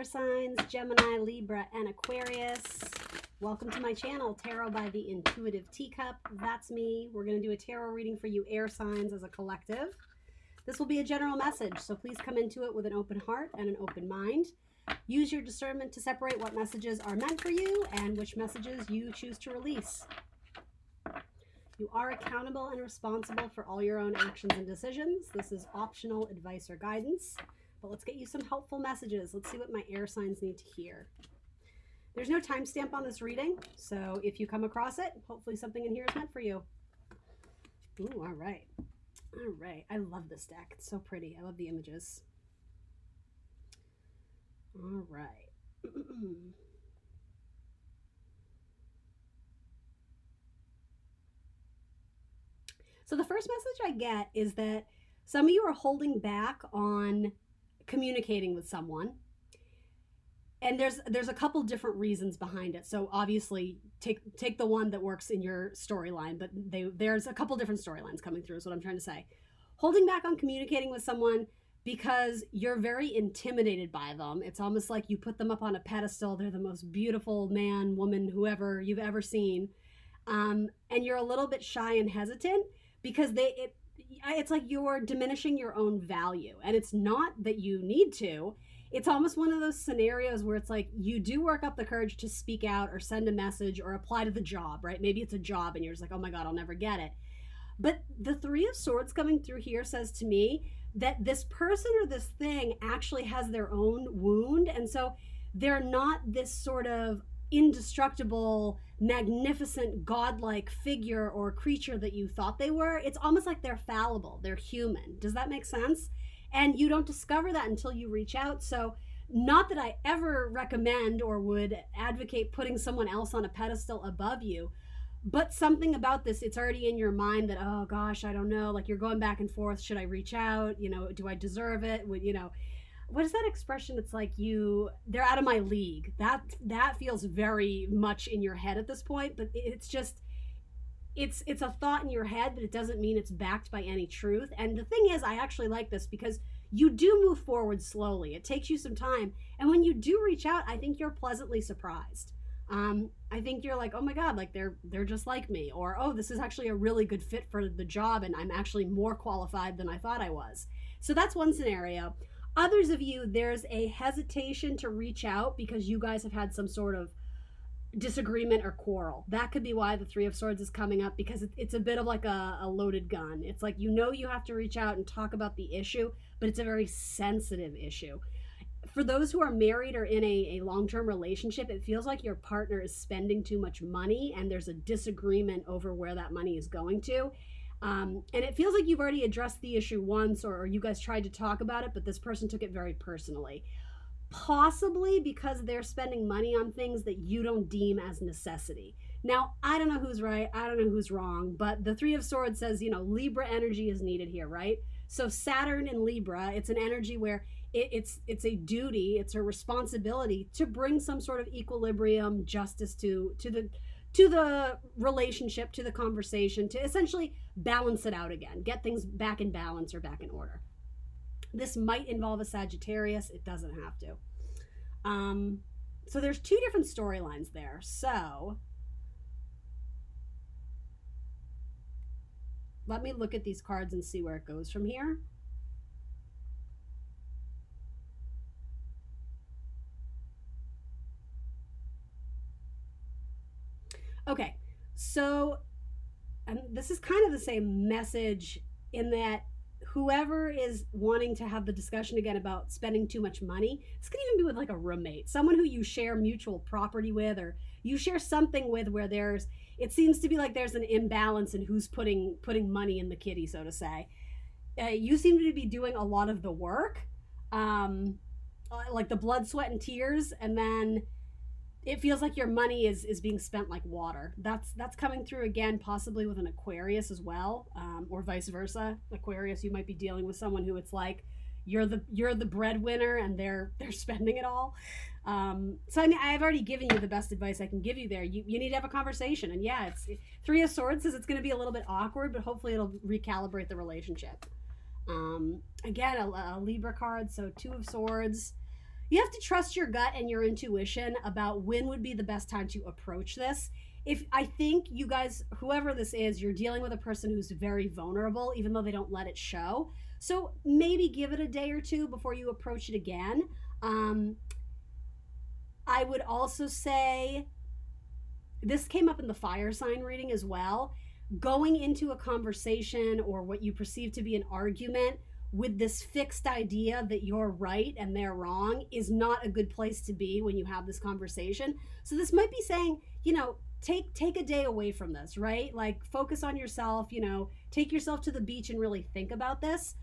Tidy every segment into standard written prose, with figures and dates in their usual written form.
signs, Gemini, Libra, and Aquarius. Welcome to my channel, Tarot by the Intuitive Teacup. That's me. We're going to do a tarot reading for you air signs as a collective. This will be a general message, so please come into it with an open heart and an open mind. Use your discernment to separate what messages are meant for you and which messages you choose to release. You are accountable and responsible for all your own actions and decisions. This is optional advice or guidance, but let's get you some helpful messages. Let's see what my air signs need to hear. There's no timestamp on this reading, so if you come across it, hopefully something in here is meant for you. Ooh, all right. All right. I love this deck. It's so pretty. I love the images. All right. So the first message I get is that some of you are holding back on communicating with someone. And there's a couple different reasons behind it. So obviously take the one that works in your storyline, but there's a couple different storylines coming through is what I'm trying to say. Holding back on communicating with someone because you're very intimidated by them. It's almost like you put them up on a pedestal. They're the most beautiful man, woman, whoever you've ever seen. And you're a little bit shy and hesitant because it's like you're diminishing your own value. And it's not that you need to. It's almost one of those scenarios where it's like you do work up the courage to speak out or send a message or apply to the job, right? Maybe it's a job and you're just like, oh my God, I'll never get it. But the Three of Swords coming through here says to me that this person or this thing actually has their own wound. And so they're not this sort of indestructible, magnificent, godlike figure or creature that you thought they were. It's almost like they're fallible. They're human. Does that make sense? And you don't discover that until you reach out. So not that I ever recommend or would advocate putting someone else on a pedestal above you, but something about this, it's already in your mind that, oh gosh, I don't know, like you're going back and forth. Should I reach out? You know, do I deserve it? Would, you know, what is that expression? It's like they're out of my league. That feels very much in your head at this point, but it's just, it's a thought in your head, but it doesn't mean it's backed by any truth. And the thing is, I actually like this because you do move forward slowly. It takes you some time. And when you do reach out, I think you're pleasantly surprised. I think you're like, oh my God, like they're just like me. Or, oh, this is actually a really good fit for the job and I'm actually more qualified than I thought I was. So that's one scenario. Others of you, there's a hesitation to reach out because you guys have had some sort of disagreement or quarrel. That could be why the Three of Swords is coming up, because it's a bit of like a loaded gun. It's like, you know, you have to reach out and talk about the issue, but it's a very sensitive issue. For those who are married or in a long-term relationship, it feels like your partner is spending too much money and there's a disagreement over where that money is going to. And it feels like you've already addressed the issue once, or you guys tried to talk about it, but this person took it very personally. Possibly because they're spending money on things that you don't deem as necessity. Now, I don't know who's right, I don't know who's wrong, but the Three of Swords says, you know, Libra energy is needed here, right? So Saturn in Libra, it's an energy where it's a duty, it's a responsibility to bring some sort of equilibrium, justice to the relationship, to the conversation, to essentially balance it out again, get things back in balance or back in order. This might involve a Sagittarius. It doesn't have to. So there's two different storylines there. So let me look at these cards and see where it goes from here. Okay, so this is kind of the same message in that whoever is wanting to have the discussion again about spending too much money, this could even be with like a roommate, someone who you share mutual property with, or you share something with where it seems to be like there's an imbalance in who's putting money in the kitty, so to say. You seem to be doing a lot of the work, like the blood, sweat, and tears, and then it feels like your money is being spent like water. That's coming through again, possibly with an Aquarius as well, or vice versa. Aquarius, you might be dealing with someone who it's like you're the breadwinner and they're spending it all. So I mean, I've already given you the best advice I can give you there. You need to have a conversation, and yeah, Three of Swords says it's going to be a little bit awkward, but hopefully it'll recalibrate the relationship. Again, a Libra card, so Two of Swords. you have to trust your gut and your intuition about when would be the best time to approach this. If I think you guys, whoever this is, you're dealing with a person who's very vulnerable, even though they don't let it show. So maybe give it a day or two before you approach it again. I would also say, this came up in the fire sign reading as well. Going into a conversation or what you perceive to be an argument with this fixed idea that you're right and they're wrong is not a good place to be when you have this conversation. So this might be saying, take a day away from this, right? Like, focus on yourself, take yourself to the beach and really think about this.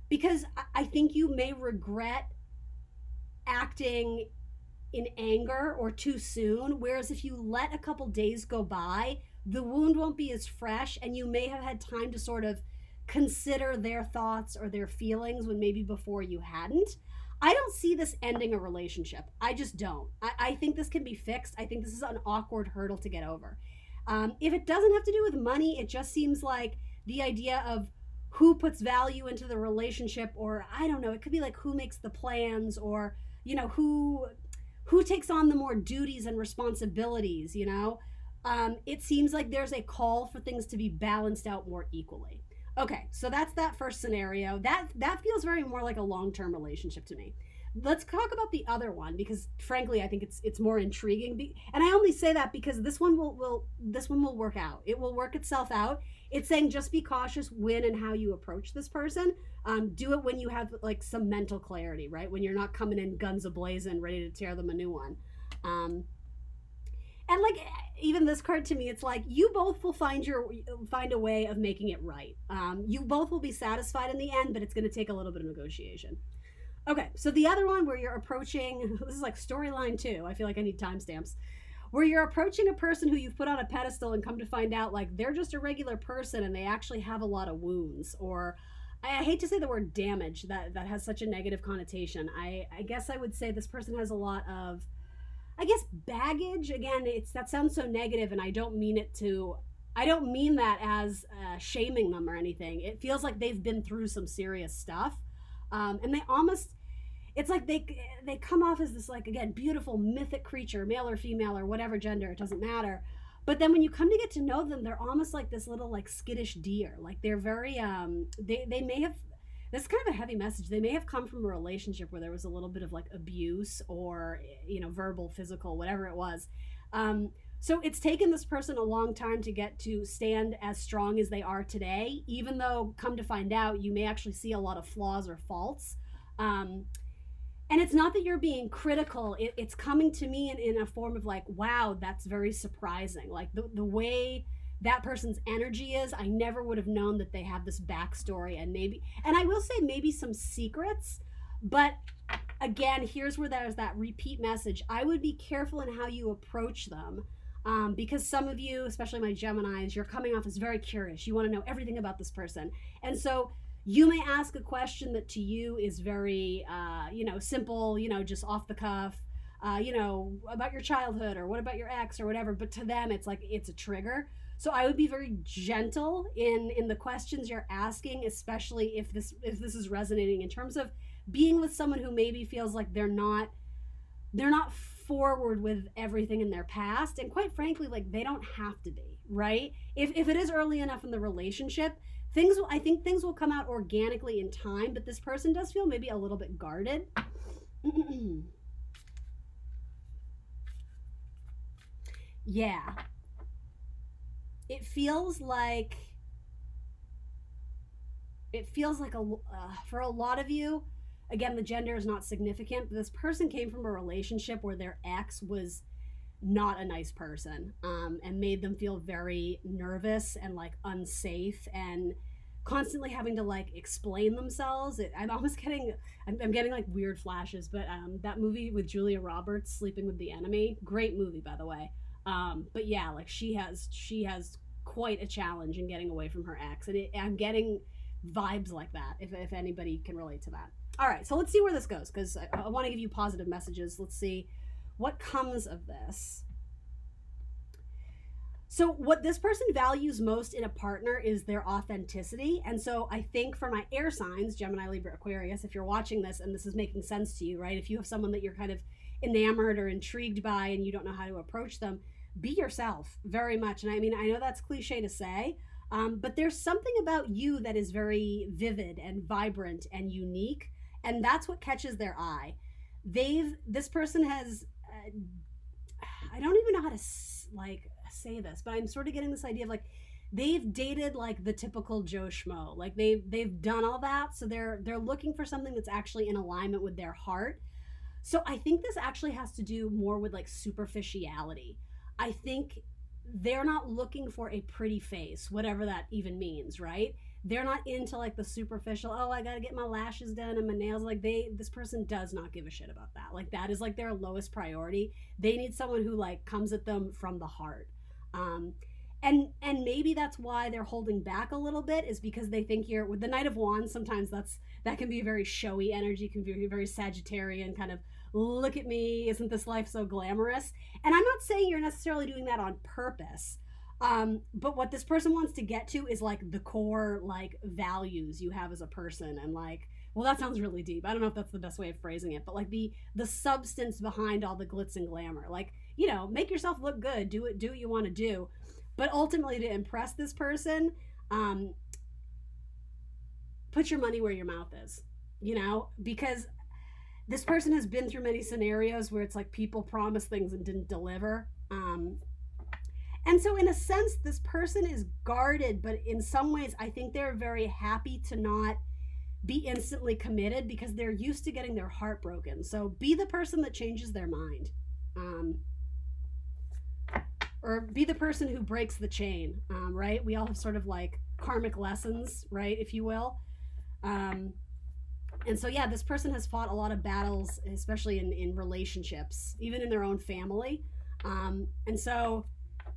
Because I think you may regret acting in anger or too soon, whereas if you let a couple days go by, the wound won't be as fresh, and you may have had time to sort of consider their thoughts or their feelings when maybe before you hadn't. I don't see this ending a relationship. I just don't. I think this can be fixed. I think this is an awkward hurdle to get over. If it doesn't have to do with money, it just seems like the idea of who puts value into the relationship, or I don't know, it could be like who makes the plans, or who takes on the more duties and responsibilities. It seems like there's a call for things to be balanced out more equally. Okay, so that's that first scenario. That feels very more like a long-term relationship to me. Let's talk about the other one, because frankly I think it's more intriguing. And I only say that because this one will work out. It will work itself out. It's saying just be cautious when and how you approach this person. Do it when you have like some mental clarity, right? When you're not coming in guns a-blazing, ready to tear them a new one. And like, even this card to me, it's like you both will find a way of making it right. You both will be satisfied in the end, but it's going to take a little bit of negotiation. Okay, so the other one where you're approaching, this is like storyline 2. I feel like I need timestamps. Where you're approaching a person who you've put on a pedestal and come to find out like they're just a regular person and they actually have a lot of wounds, or I hate to say the word damage, that has such a negative connotation. I guess I would say this person has a lot of, baggage. Again, that sounds so negative, and I don't mean that as shaming them or anything. It feels like they've been through some serious stuff, and it's like they come off as this, like, again, beautiful mythic creature, male or female or whatever gender, it doesn't matter. But then when you come to get to know them, they're almost like this little like skittish deer. Like they're very they may have, this is kind of a heavy message. They may have come from a relationship where there was a little bit of like abuse or, verbal, physical, whatever it was. So it's taken this person a long time to get to stand as strong as they are today, even though, come to find out, you may actually see a lot of flaws or faults. And it's not that you're being critical. It's coming to me in a form of like, wow, that's very surprising. Like the way that person's energy is, I never would have known that they have this backstory, and I will say maybe some secrets, but again, here's where there's that repeat message. I would be careful in how you approach them, because some of you, especially my Geminis, you're coming off as very curious. You want to know everything about this person. And so you may ask a question that to you is very, simple, just off the cuff, about your childhood, or what about your ex, or whatever. But to them, it's like, it's a trigger. So I would be very gentle in the questions you're asking, especially if this is resonating in terms of being with someone who maybe feels like they're not forward with everything in their past. And quite frankly, like, they don't have to be, right? If it is early enough in the relationship, I think things will come out organically in time, but this person does feel maybe a little bit guarded. Yeah. It feels like for a lot of you, again, the gender is not significant, but this person came from a relationship where their ex was not a nice person, and made them feel very nervous and like unsafe, and constantly having to like explain themselves. I'm getting like weird flashes, but that movie with Julia Roberts, Sleeping with the Enemy, great movie, by the way. But yeah, like she has quite a challenge in getting away from her ex, and I'm getting vibes like that, if anybody can relate to that. All right, so let's see where this goes, because I want to give you positive messages. Let's see what comes of this. So what this person values most in a partner is their authenticity. And so I think for my air signs, Gemini, Libra, Aquarius, if you're watching this and this is making sense to you, right? If you have someone that you're kind of enamored or intrigued by and you don't know how to approach them, be yourself very much. And I mean, I know that's cliche to say, but there's something about you that is very vivid and vibrant and unique. And that's what catches their eye. This person has, I don't even know how to like say this, but I'm sort of getting this idea of like they've dated like the typical Joe Schmo. Like they've done all that, so they're looking for something that's actually in alignment with their heart. So I think this actually has to do more with like superficiality. I think they're not looking for a pretty face, whatever that even means, right? They're not into like the superficial, oh, I got to get my lashes done and my nails. Like this person does not give a shit about that. Like that is like their lowest priority. They need someone who like comes at them from the heart. And maybe that's why they're holding back a little bit, is because they think you're with the Knight of Wands. Sometimes that can be a very showy energy, can be very Sagittarian kind of, look at me, isn't this life so glamorous? And I'm not saying you're necessarily doing that on purpose. But what this person wants to get to is like the core like values you have as a person, and like, well, that sounds really deep. I don't know if that's the best way of phrasing it, but like the substance behind all the glitz and glamour. Like, you know, make yourself look good, do what you want to do. But ultimately, to impress this person, put your money where your mouth is, you know, because this person has been through many scenarios where it's like people promise things and didn't deliver. And so in a sense, this person is guarded, but in some ways, I think they're very happy to not be instantly committed because they're used to getting their heart broken. So be the person that changes their mind. Or be the person who breaks the chain, right? We all have sort of like karmic lessons, right, if you will. And so, yeah, this person has fought a lot of battles, especially in relationships, even in their own family. And so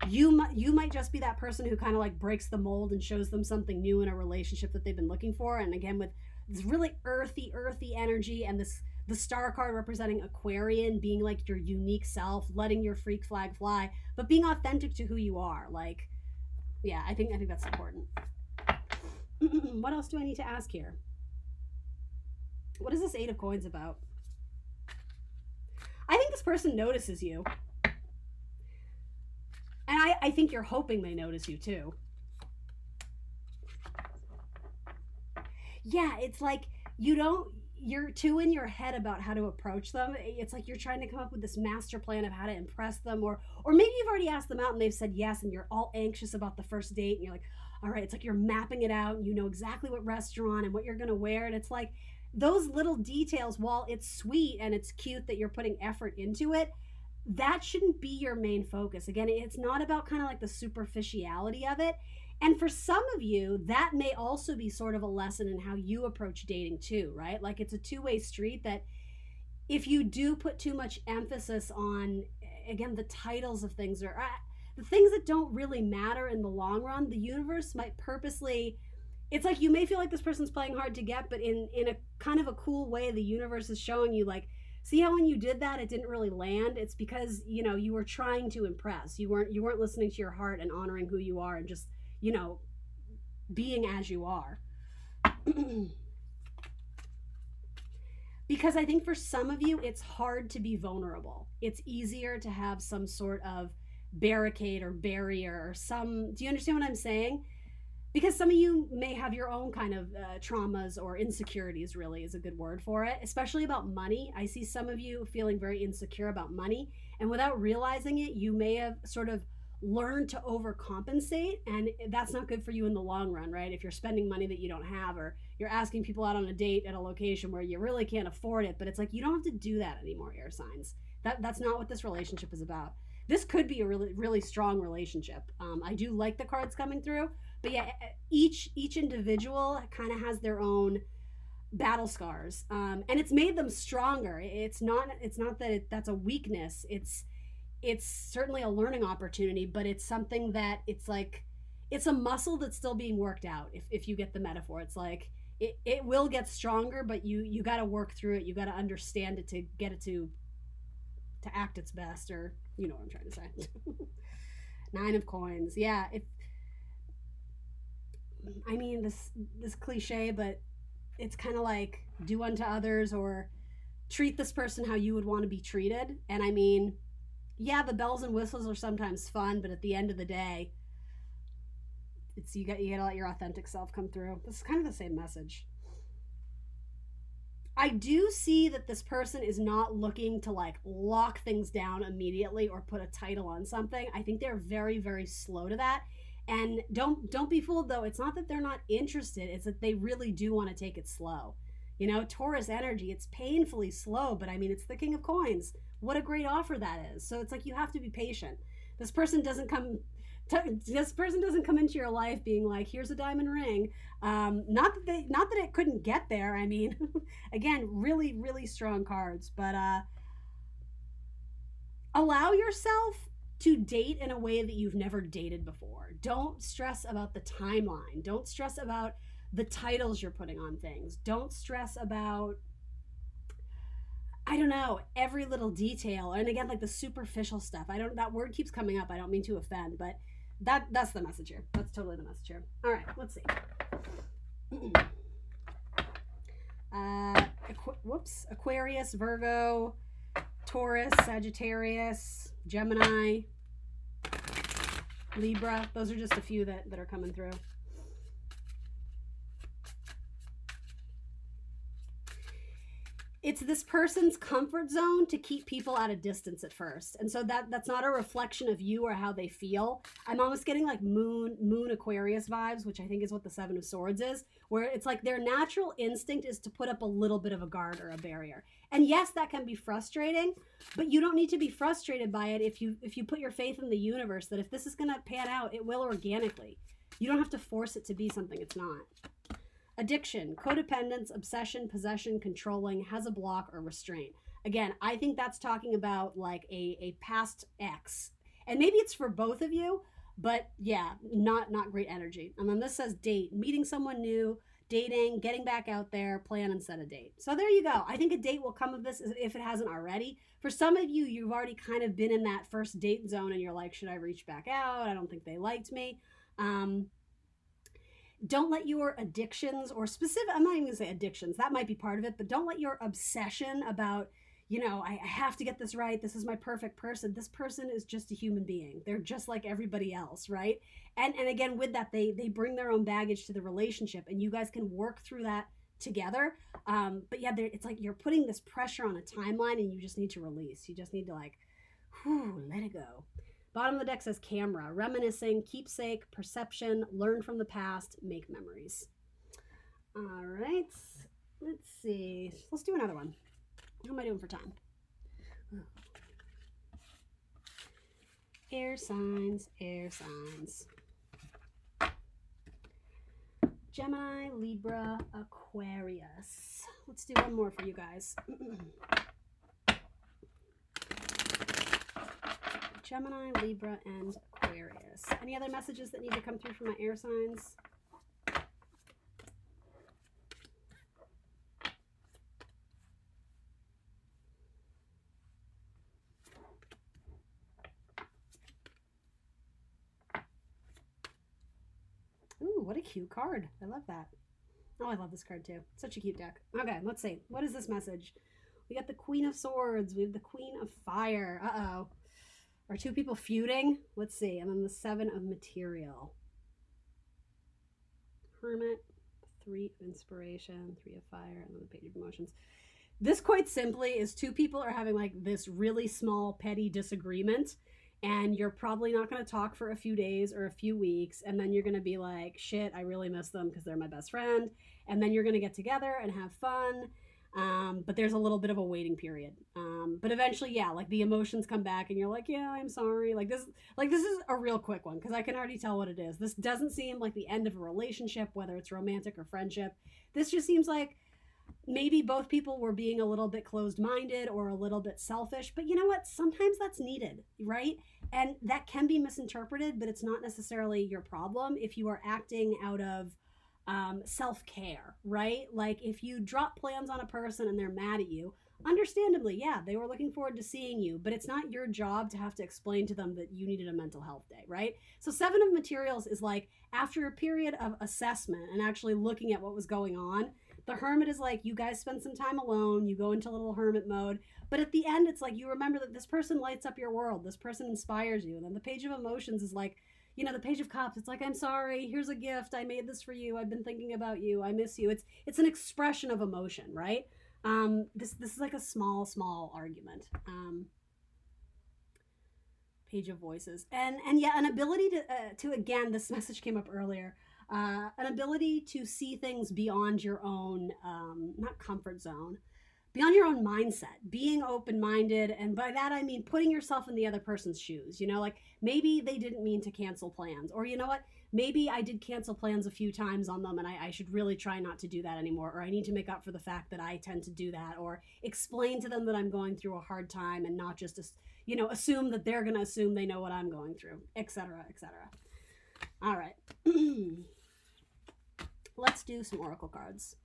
you might just be that person who kind of like breaks the mold and shows them something new in a relationship that they've been looking for. And again, with this really earthy energy, and the star card representing Aquarian, being like your unique self, letting your freak flag fly, but being authentic to who you are. Like, yeah, I think that's important. What else do I need to ask here? What is this Eight of Coins about? I think this person notices you. And I think you're hoping they notice you too. Yeah, it's like you're too in your head about how to approach them. It's like you're trying to come up with this master plan of how to impress them, or maybe you've already asked them out and they've said yes, and you're all anxious about the first date, and you're like, all right, it's like you're mapping it out, and you know exactly what restaurant and what you're going to wear. And it's like those little details, while it's sweet and it's cute that you're putting effort into it, that shouldn't be your main focus. Again, it's not about kind of like the superficiality of it. And for some of you, that may also be sort of a lesson in how you approach dating too, right? Like it's a two-way street, that if you do put too much emphasis on, again, the titles of things, or the things that don't really matter in the long run, the universe might purposely, it's like you may feel like this person's playing hard to get, but in a kind of a cool way, the universe is showing you like, see how when you did that, it didn't really land? It's because, you know, you were trying to impress. You weren't listening to your heart and honoring who you are and just, you know, being as you are. Because I think for some of you, it's hard to be vulnerable. It's easier to have some sort of barricade or barrier or some, do you understand what I'm saying? Because some of you may have your own kind of traumas or insecurities, really is a good word for it, especially about money. I see some of you feeling very insecure about money, and without realizing it, you may have sort of learned to overcompensate, and that's not good for you in the long run, right? If you're spending money that you don't have, or you're asking people out on a date at a location where you really can't afford it, but it's like, you don't have to do that anymore, air signs. That's not what this relationship is about. This could be a really, really strong relationship. I do like the cards coming through, but yeah, each individual kind of has their own battle scars, and it's made them stronger. It's not that that's a weakness. It's certainly a learning opportunity, but it's something that it's like, it's a muscle that's still being worked out. If you get the metaphor, it's like it will get stronger, but you got to work through it. You got to understand it to get it to act its best, or you know what I'm trying to say. Nine of coins. Yeah. I mean, this cliche, but it's kind of like do unto others or treat this person how you would want to be treated. And I mean, yeah, the bells and whistles are sometimes fun, but at the end of the day, it's you gotta let your authentic self come through. This is kind of the same message. I do see that this person is not looking to like lock things down immediately or put a title on something. I think they're very, very slow to that. And don't be fooled though. It's not that they're not interested. It's that they really do want to take it slow. You know, Taurus energy, it's painfully slow, but I mean, it's the King of Coins. What a great offer that is. So it's like you have to be patient. This person doesn't come this person doesn't come into your life being like, here's a diamond ring. Not that it couldn't get there. I mean, again, really, really strong cards, but allow yourself to date in a way that you've never dated before. Don't stress about the timeline. Don't stress about the titles you're putting on things. Don't stress about, I don't know, every little detail. And again, like the superficial stuff. That word keeps coming up. I don't mean to offend, but that's the message here. That's totally the message here. All right, let's see. Aquarius, Virgo, Taurus, Sagittarius, Gemini, Libra. Those are just a few that are coming through. It's this person's comfort zone to keep people at a distance at first. And so that's not a reflection of you or how they feel. I'm almost getting like moon Aquarius vibes, which I think is what the Seven of Swords is, where it's like their natural instinct is to put up a little bit of a guard or a barrier. And yes, that can be frustrating, but you don't need to be frustrated by it if you put your faith in the universe that if this is going to pan out, it will organically. You don't have to force it to be something it's not. Addiction, codependence, obsession, possession, controlling, has a block or restraint. Again, I think that's talking about like a past ex. And maybe it's for both of you, but yeah, not great energy. And then this says date, meeting someone new, dating, getting back out there, plan and set a date. So there you go. I think a date will come of this if it hasn't already. For some of you, you've already kind of been in that first date zone and you're like, should I reach back out? I don't think they liked me. Don't let your addictions or specific, I'm not even gonna say addictions, that might be part of it, but don't let your obsession about, you know, I have to get this right, this is my perfect person. This person is just a human being. They're just like everybody else, right? And again, with that, they bring their own baggage to the relationship and you guys can work through that together. But yeah, it's like you're putting this pressure on a timeline and you just need to release. You just need to like, whew, let it go. Bottom of the deck says camera, reminiscing, keepsake, perception, learn from the past, make memories. All right, let's see. Let's do another one. How am I doing for time? Air signs, air signs. Gemini, Libra, Aquarius. Let's do one more for you guys. Gemini, Libra, and Aquarius. Any other messages that need to come through from my air signs? Ooh, what a cute card. I love that. Oh, I love this card too. Such a cute deck. Okay, let's see. What is this message? We got the Queen of Swords. We have the Queen of Fire. Uh-oh. Are two people feuding? Let's see. And then the Seven of Material. Hermit, Three of Inspiration, Three of Fire, and then the Page of Emotions. This quite simply is two people are having like this really small petty disagreement and you're probably not going to talk for a few days or a few weeks and then you're going to be like, shit, I really miss them because they're my best friend. And then you're going to get together and have fun. But there's a little bit of a waiting period. But eventually, yeah, like the emotions come back and you're like, yeah, I'm sorry. Like this is a real quick one because I can already tell what it is. This doesn't seem like the end of a relationship, whether it's romantic or friendship. This just seems like maybe both people were being a little bit closed-minded or a little bit selfish, but you know what? Sometimes that's needed, right? And that can be misinterpreted, but it's not necessarily your problem if you are acting out of self-care, right? Like if you drop plans on a person and they're mad at you, understandably, yeah, they were looking forward to seeing you, but it's not your job to have to explain to them that you needed a mental health day, right? So Seven of Materials is like after a period of assessment and actually looking at what was going on, the Hermit is like, you guys spend some time alone, you go into a little hermit mode, but at the end it's like you remember that this person lights up your world, this person inspires you. And then the Page of Emotions is like, you know, the Page of Cups, it's like, I'm sorry, here's a gift, I made this for you, I've been thinking about you, I miss you. It's an expression of emotion, right? This is like a small argument. Page of Voices, and yeah, an ability to again, this message came up earlier, an ability to see things beyond your own not comfort zone, beyond your own mindset, being open-minded. And by that I mean putting yourself in the other person's shoes. You know, like maybe they didn't mean to cancel plans, or you know what, maybe I did cancel plans a few times on them and I should really try not to do that anymore, or I need to make up for the fact that I tend to do that, or explain to them that I'm going through a hard time and not just, you know, assume that they're going to assume they know what I'm going through, etc., etc. All right. Let's do some oracle cards.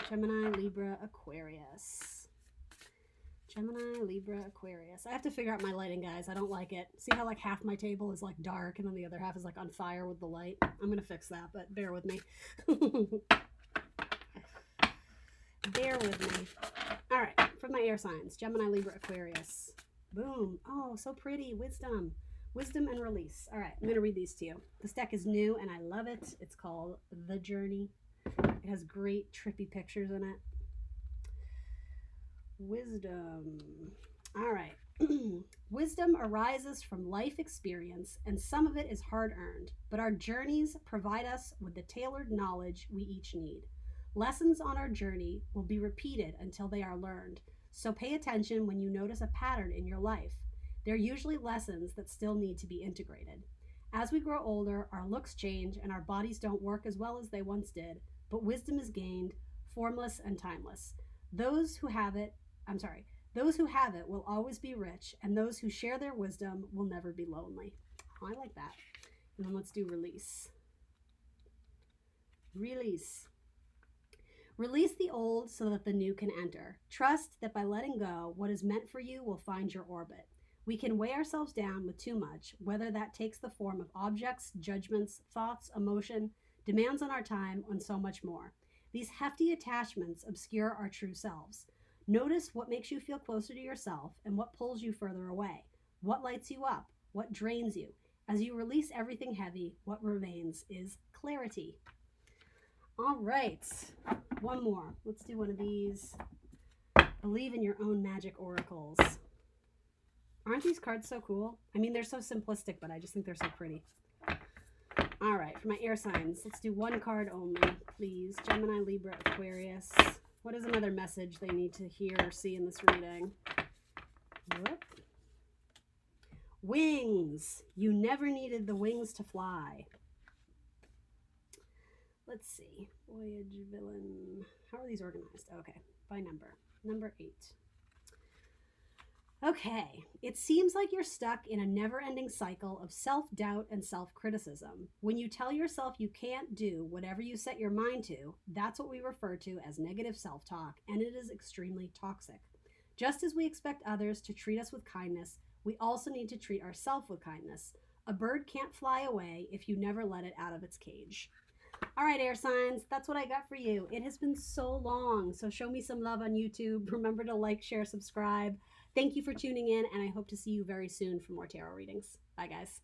Gemini, Libra, Aquarius. Gemini, Libra, Aquarius. I have to figure out my lighting, guys. I don't like it. See how like half my table is like dark and then the other half is like on fire with the light? I'm going to fix that, but bear with me. Bear with me. All right, for my air signs. Gemini, Libra, Aquarius. Boom. Oh, so pretty. Wisdom. Wisdom and release. All right, I'm going to read these to you. This deck is new and I love it. It's called The Journey. It has great trippy pictures in it. Wisdom. All right. Wisdom arises from life experience, and some of it is hard-earned, but our journeys provide us with the tailored knowledge we each need. Lessons on our journey will be repeated until they are learned, so pay attention when you notice a pattern in your life. They're usually lessons that still need to be integrated. As we grow older, our looks change and our bodies don't work as well as they once did, but wisdom is gained, formless and timeless. Those who have it will always be rich, and those who share their wisdom will never be lonely. Oh, I like that. And then let's do release. Release. Release the old so that the new can enter. Trust that by letting go, what is meant for you will find your orbit. We can weigh ourselves down with too much, whether that takes the form of objects, judgments, thoughts, emotion, demands on our time, and so much more. These hefty attachments obscure our true selves. Notice what makes you feel closer to yourself and what pulls you further away. What lights you up? What drains you? As you release everything heavy, what remains is clarity. All right, one more. Let's do one of these. Believe in your own magic oracles. Aren't these cards so cool? I mean, they're so simplistic, but I just think they're so pretty. All right, for my air signs, let's do one card only, please. Gemini, Libra, Aquarius. What is another message they need to hear or see in this reading? Whoop. Wings. You never needed the wings to fly. Let's see. Voyage, villain. How are these organized? Okay, by number. Number 8. Okay, it seems like you're stuck in a never-ending cycle of self-doubt and self-criticism. When you tell yourself you can't do whatever you set your mind to, that's what we refer to as negative self-talk, and it is extremely toxic. Just as we expect others to treat us with kindness, we also need to treat ourselves with kindness. A bird can't fly away if you never let it out of its cage. All right, air signs, that's what I got for you. It has been so long, so show me some love on YouTube. Remember to like, share, subscribe. Thank you for tuning in, and I hope to see you very soon for more tarot readings. Bye, guys.